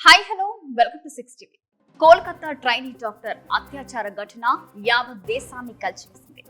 Hi hello welcome to 6 TV. Kolkata trainee doctor అత్యాచార ఘటన యావత్ దేశాన్ని కలిచివేసింది.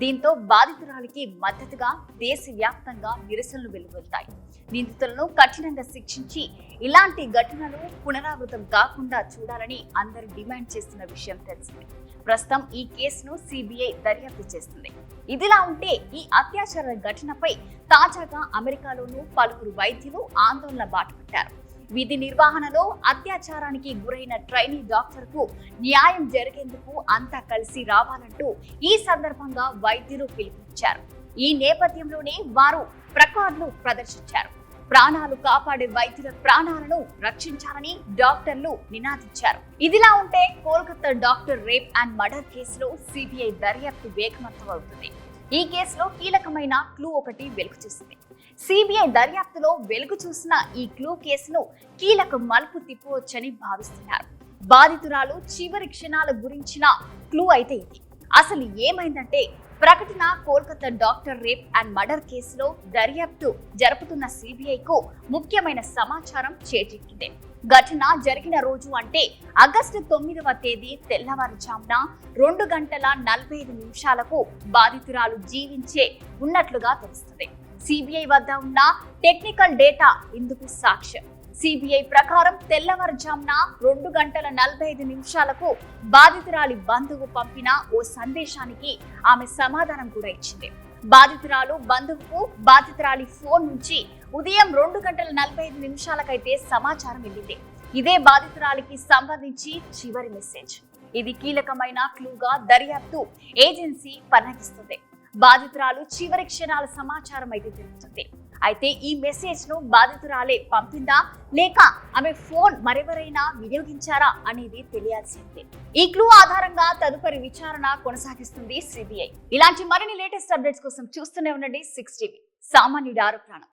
దీంతో బాధితురాలికి మద్దతుగా దేశవ్యాప్తంగా నిరసనలు వెలువెత్తాయి. నిందితులను కఠినంగా శిక్షించి ఇలాంటి ఘటనలు పునరావృతం కాకుండా చూడాలని అందరూ డిమాండ్ చేస్తున్న విషయం తెలిసింది. ప్రస్తుతం ఈ కేసును సిబిఐ దర్యాప్తు చేస్తుంది. ఇదిలా ఉంటే ఈ అత్యాచార ఘటనపై తాజాగా అమెరికాలోనూ పలువురు వైద్యులు ఆందోళన బాటపట్టారు. విధి నిర్వహణలో అత్యాచారానికి గురైన ట్రైనీ డాక్టర్ కు న్యాయం జరిగేందుకు అంతా కలిసి రావాలంటూ ఈ సందర్భంగా వైద్యులు పిలుపునిచ్చారు. ఈ నేపథ్యంలోనే వారు ప్లకార్డులు ప్రదర్శించారు. ప్రాణాలు కాపాడే వైద్యుల ప్రాణాలను రక్షించాలని డాక్టర్లు నినాదించారు. ఇదిలా ఉంటే Kolkata doctor rape and murder కేసులో సిబిఐ దర్యాప్తు వేగవంతం అవుతుంది. ఈ కేసులో కీలకమైన క్లూ ఒకటి వెలుగు చూసింది. సిబిఐ దర్యాప్తులో వెలుగు చూసిన ఈ క్లూ కేసును కీలక మలుపు తిప్పవచ్చని భావిస్తున్నారు. బాధితురాలు చివరి క్షణాల గురించిన క్లూ అయితే ఇది. అసలు ఏమైందంటే, ప్రకటన Kolkata doctor rape and murder కేసులో దర్యాప్తు జరుపుతున్న సిబిఐకు ముఖ్యమైన సమాచారం చేజిక్కింది. ఘటన జరిగిన రోజు అంటే ఆగస్టు 9వ తేదీ తెల్లవారుజామున 2:45 బాధితురాలు జీవించే ఉన్నట్లుగా తెలుస్తుంది. సిబిఐ వద్ద ఉన్న టెక్నికల్ డేటా ఇందుకు సాక్ష్యం. సిబిఐ ప్రకారం తెల్లవారుజామున 2:45 బాధితురాలి బంధువు పంపిన ఓ సందేశానికి ఆమె సమాధానం కూడా ఇచ్చింది. బాధితురాలు బంధువుకు బాధితురాలి ఫోన్ నుంచి ఉదయం 2:45 సమాచారం వెళ్ళింది. ఇదే బాధితురాలికి సంబంధించి చివరి మెసేజ్. ఇది కీలకమైన క్లూగా దర్యాప్తు ఏజెన్సీ పరిగణిస్తుంది. బాధితురాలు చివరి క్షణాల సమాచారం అయితే తెలుస్తుంది. అయితే ఈ మెసేజ్ ను బాధితురాలే పంపిందా లేక ఆమె ఫోన్ మరెవరైనా వినియోగించారా అనేది తెలియాల్సిందే. ఈ క్లూ ఆధారంగా తదుపరి విచారణ కొనసాగిస్తుంది సిబిఐ. ఇలాంటి మరిన్ని లేటెస్ట్ అప్డేట్స్ కోసం చూస్తూనే ఉండండి 6 టీవీ. సామాన్యుడి ఆరోపణ.